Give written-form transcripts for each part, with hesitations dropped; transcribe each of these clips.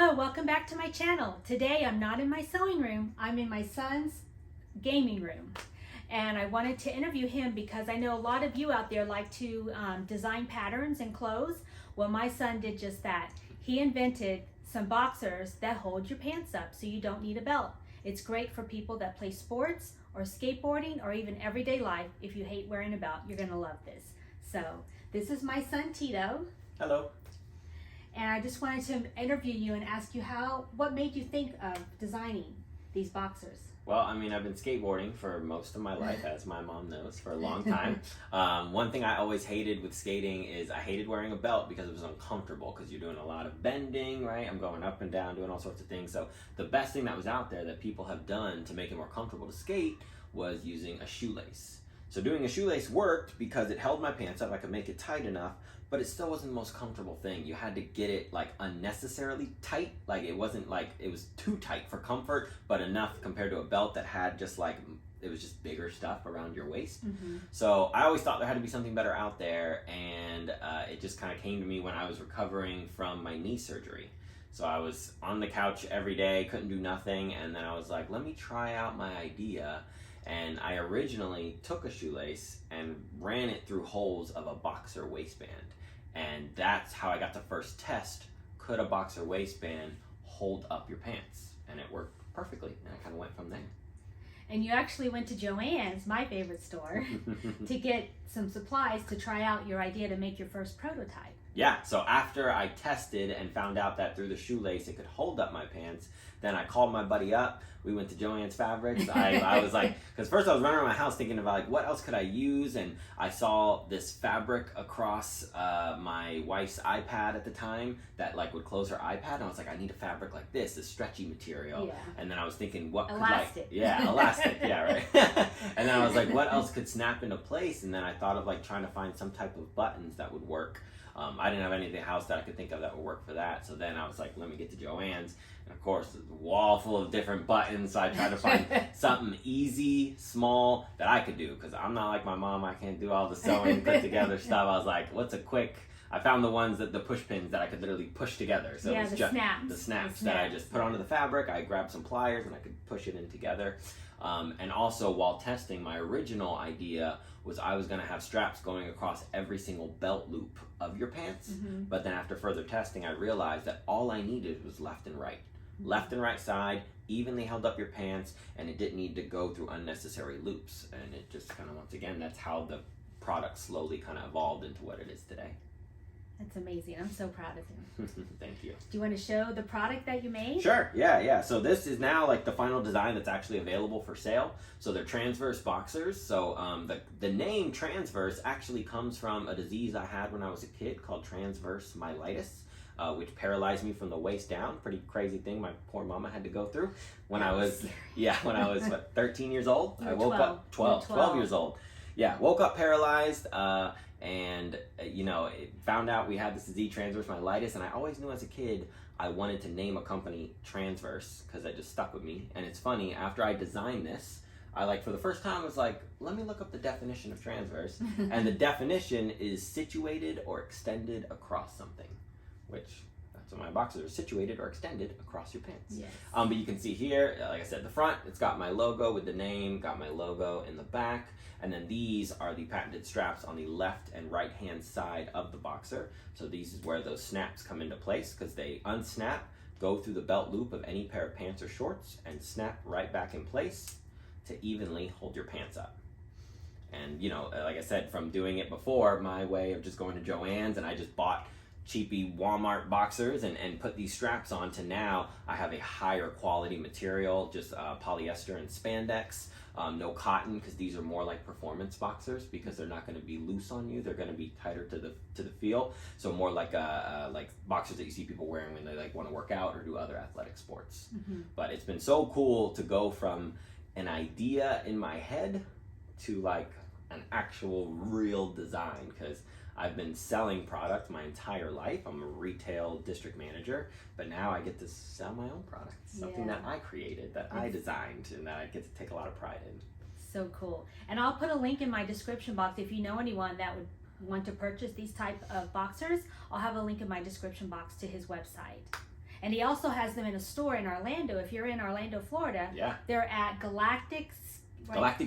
Hello, welcome back to my channel. Today I'm not in my sewing room, I'm in my son's gaming room. And I wanted to interview him because I know a lot of you out there like to design patterns and clothes. Well, my son did just that. He invented some boxers that hold your pants up so you don't need a belt. It's great for people that play sports or skateboarding or even everyday life. If you hate wearing a belt, you're gonna love this. So this is my son Tito. Hello. And I just wanted to interview you and ask you what made you think of designing these boxers? Well, I mean, I've been skateboarding for most of my life, as my mom knows, for a long time. One thing I always hated with skating is I hated wearing a belt because it was uncomfortable because you're doing a lot of bending, right? I'm going up and down, doing all sorts of things. So the best thing that was out there that people have done to make it more comfortable to skate was using a shoelace. So doing a shoelace worked because it held my pants up, I could make it tight enough, but it still wasn't the most comfortable thing. You had to get it like unnecessarily tight. Like it wasn't like it was too tight for comfort, but enough compared to a belt that had just like, it was just bigger stuff around your waist. Mm-hmm. So I always thought there had to be something better out there, and it just kind of came to me when I was recovering from my knee surgery. So I was on the couch every day, couldn't do nothing, and then I was like, let me try out my idea. And I originally took a shoelace and ran it through holes of a boxer waistband. And that's how I got to first test, could a boxer waistband hold up your pants? And it worked perfectly, and I kind of went from there. And you actually went to Joann's, my favorite store, to get some supplies to try out your idea to make your first prototype. Yeah, so after I tested and found out that through the shoelace it could hold up my pants, then I called my buddy up. We went to Joann's Fabrics. I was like, because first I was running around my house thinking about like, what else could I use? And I saw this fabric across my wife's iPad at the time that like would close her iPad. And I was like, I need a fabric like this stretchy material. Yeah. And then I was thinking, what could elastic. Elastic, yeah, right. And then I was like, what else could snap into place? And then I thought of like trying to find some type of buttons that would work. I didn't have anything in the house that I could think of that would work for that. So then I was like, let me get to Joann's. And of course, there's a wall full of different buttons. So I tried to find something easy, small, that I could do. Because I'm not like my mom. I can't do all the sewing, put together stuff. I was like, what's a quick... I found the ones the push pins that I could literally push together. So yeah, it's the just snaps. The snaps that I just put onto the fabric. I grabbed some pliers and I could push it in together. And also while testing, my original idea was I was going to have straps going across every single belt loop of your pants. Mm-hmm. But then after further testing, I realized that all I needed was left and right. Mm-hmm. Left and right side evenly held up your pants, and it didn't need to go through unnecessary loops. And it just kind of, once again, that's how the product slowly kind of evolved into what it is today. That's amazing. I'm so proud of him. Thank you. Do you want to show the product that you made? Sure, yeah. So this is now like the final design that's actually available for sale. So they're Transverse boxers. So the name Transverse actually comes from a disease I had when I was a kid called transverse myelitis, which paralyzed me from the waist down. Pretty crazy thing my poor mama had to go through. When I was 13 years old. I woke up 12 years old. Yeah, woke up paralyzed. And found out we had this disease, transverse myelitis, and I always knew as a kid I wanted to name a company Transverse because that just stuck with me. And it's funny, after I designed this, I for the first time was like, let me look up the definition of transverse. And the definition is situated or extended across something, which that's what my boxers are, situated or extended across your pants. Yes. But you can see here, like I said, the front, it's got my logo with the name, got my logo in the back. And then these are the patented straps on the left and right hand side of the boxer. So these is where those snaps come into place because they unsnap, go through the belt loop of any pair of pants or shorts, and snap right back in place to evenly hold your pants up. And like I said, from doing it before, my way of just going to Joann's and I just bought cheapy Walmart boxers and put these straps on, to now I have a higher quality material, just polyester and spandex. No cotton, because these are more like performance boxers because they're not going to be loose on you. They're going to be tighter to the feel. So more like boxers that you see people wearing when they want to work out or do other athletic sports. Mm-hmm. But it's been so cool to go from an idea in my head to like an actual real design, because I've been selling product my entire life. I'm a retail district manager, but now I get to sell my own product, something that I created, that I designed, and that I get to take a lot of pride in. So cool. And I'll put a link in my description box if you know anyone that would want to purchase these type of boxers. I'll have a link in my description box to his website. And he also has them in a store in Orlando. If you're in Orlando, Florida, Yeah. they're at Galactic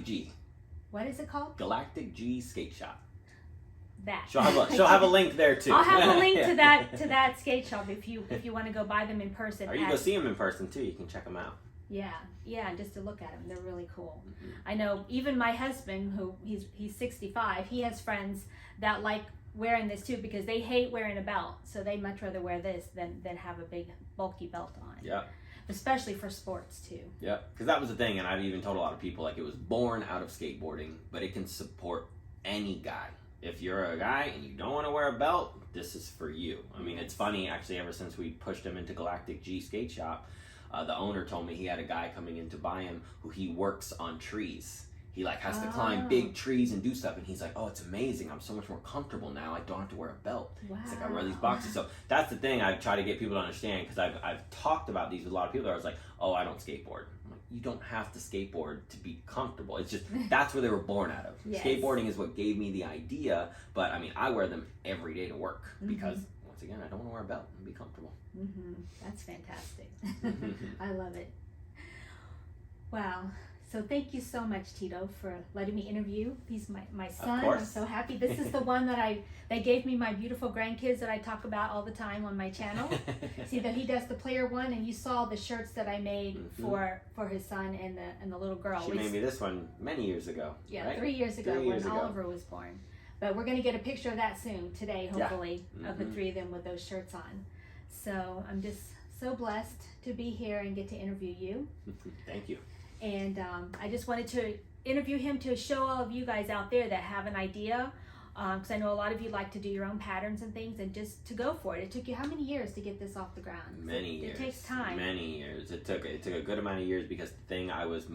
G. What is it called? Galactic G Skate Shop. That. She'll have a link there too. I'll have a link to that skate shop if you want to go buy them in person. Or you go see them in person too. You can check them out. Yeah, just to look at them, they're really cool. Mm-hmm. I know even my husband, who he's 65, he has friends that like wearing this too because they hate wearing a belt, so they much rather wear this than have a big bulky belt on. Yeah. Especially for sports too. Yeah, because that was the thing, and I've even told a lot of people, like, it was born out of skateboarding, but it can support any guy. If you're a guy and you don't want to wear a belt, this is for you. I mean, it's funny, actually, ever since we pushed him into Galactic G Skate Shop, the owner told me he had a guy coming in to buy him who he works on trees. He like has to climb big trees and do stuff, and he's like, oh, it's amazing. I'm so much more comfortable now. I don't have to wear a belt. Wow. It's like I wear these boxes. So that's the thing I try to get people to understand, because I've talked about these with a lot of people that are like, oh, I don't skateboard. I'm like, you don't have to skateboard to be comfortable. It's just, that's where they were born out of. Yes. Skateboarding is what gave me the idea, but I mean, I wear them every day to work because, once again, I don't want to wear a belt and be comfortable. That's fantastic. I love it. Wow. So thank you so much, Tito, for letting me interview. He's my son. I'm so happy. This is the one that gave me my beautiful grandkids that I talk about all the time on my channel. See that he does the player one, and you saw the shirts that I made for his son and the little girl. She made me this one many years ago. Yeah, right? 3 years ago when Oliver was born. But we're going to get a picture of that soon, today, hopefully, of the three of them with those shirts on. So I'm just so blessed to be here and get to interview you. Thank you. And I just wanted to interview him to show all of you guys out there that have an idea, because I know a lot of you like to do your own patterns and things, and just to go for it. It took you how many years to get this off the ground? Many years. It takes time. Many years. It took a good amount of years, because the thing I was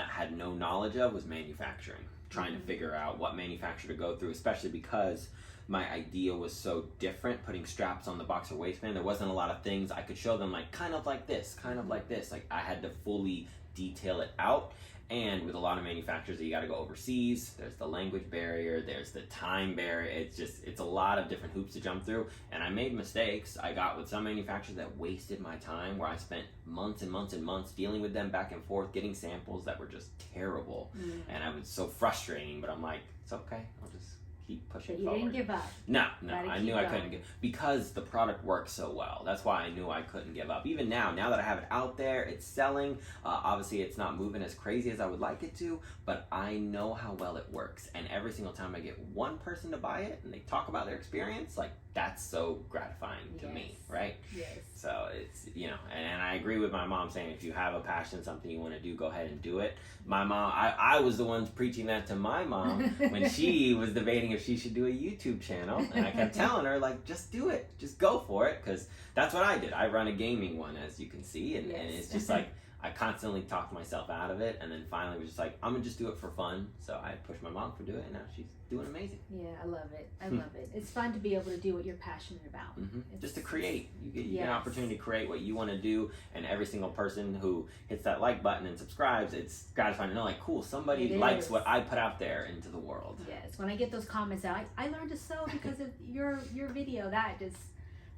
had no knowledge of was manufacturing. Trying to figure out what manufacturer to go through, especially because my idea was so different, putting straps on the boxer waistband. There wasn't a lot of things I could show them, like kind of like this, kind of like this. Like I had to fully detail it out. And with a lot of manufacturers, you got to go overseas. There's the language barrier, there's the time barrier. It's a lot of different hoops to jump through. And I made mistakes. I got with some manufacturers that wasted my time, where I spent months and months and months dealing with them back and forth, getting samples that were just terrible. And I was so frustrating, but I'm like, it's okay. I'll just keep pushing forward. You didn't give up. No, I knew I couldn't give, because the product works so well. That's why I knew I couldn't give up. Even now that I have it out there, it's selling. Obviously, it's not moving as crazy as I would like it to, but I know how well it works. And every single time I get one person to buy it and they talk about their experience, like that's so gratifying to me, right? Yes. So it's, and I agree with my mom saying, if you have a passion, something you want to do, go ahead and do it. My mom, I was the one preaching that to my mom when she was debating if she should do a YouTube channel. And I kept telling her, like, just do it. Just go for it. Because that's what I did. I run a gaming one, as you can see. And it's just like, I constantly talked myself out of it, and then finally was just like, I'm gonna just do it for fun. So I pushed my mom for doing it, and now she's doing amazing. Yeah, I love it. I love it. It's fun to be able to do what you're passionate about. Just to create. You get an opportunity to create what you want to do, and every single person who hits that like button and subscribes, it's gratifying to know, like, cool, somebody likes what I put out there into the world. Yes, when I get those comments out, I learned to sew because of your video. That just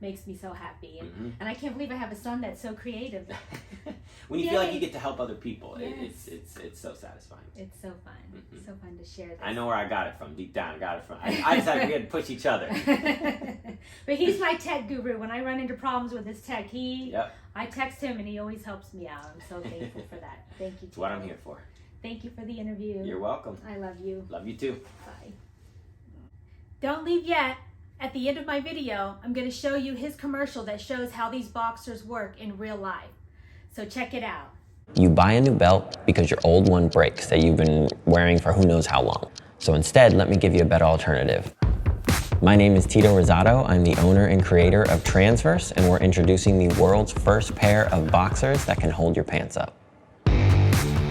makes me so happy, and I can't believe I have a son that's so creative. When you feel like you get to help other people, it's so satisfying. It's so fun. So fun to share this. I know where I got it from. Deep down, I got it from. I decided we had to push each other. But he's my tech guru. When I run into problems with his tech, I text him and he always helps me out. I'm so thankful for that. Thank you. It's what I'm here for. Thank you for the interview. You're welcome. I love you. Love you too. Bye. Don't leave yet. At the end of my video, I'm going to show you his commercial that shows how these boxers work in real life. So check it out. You buy a new belt because your old one breaks that you've been wearing for who knows how long. So instead, let me give you a better alternative. My name is Tito Rosado. I'm the owner and creator of Transverse, and we're introducing the world's first pair of boxers that can hold your pants up.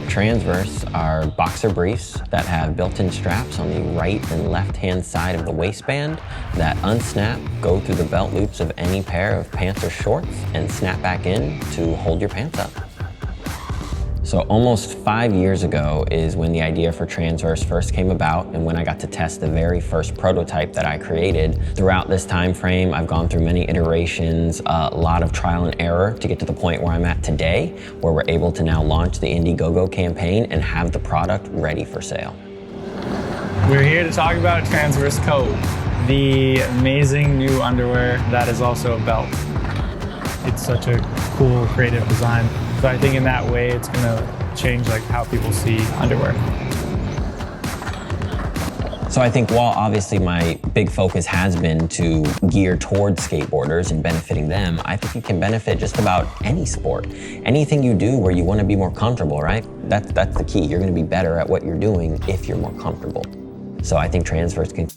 Transverse are boxer briefs that have built-in straps on the right and left-hand side of the waistband that unsnap, go through the belt loops of any pair of pants or shorts, and snap back in to hold your pants up. So almost 5 years ago is when the idea for Transverse first came about and when I got to test the very first prototype that I created. Throughout this time frame, I've gone through many iterations, a lot of trial and error to get to the point where I'm at today, where we're able to now launch the Indiegogo campaign and have the product ready for sale. We're here to talk about Transverse Coat, the amazing new underwear that is also a belt. It's such a cool, creative design. So I think in that way, it's gonna change like how people see underwear. So I think while obviously my big focus has been to gear towards skateboarders and benefiting them, I think you can benefit just about any sport. Anything you do where you want to be more comfortable, right? That's the key. You're going to be better at what you're doing if you're more comfortable. So I think Transverse can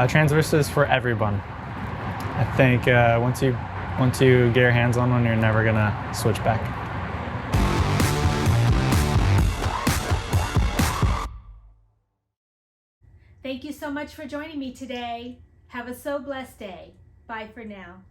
Transverse is for everyone. I think once you get your hands on one, you're never gonna switch back. Thank you so much for joining me today. Have a so blessed day. Bye for now.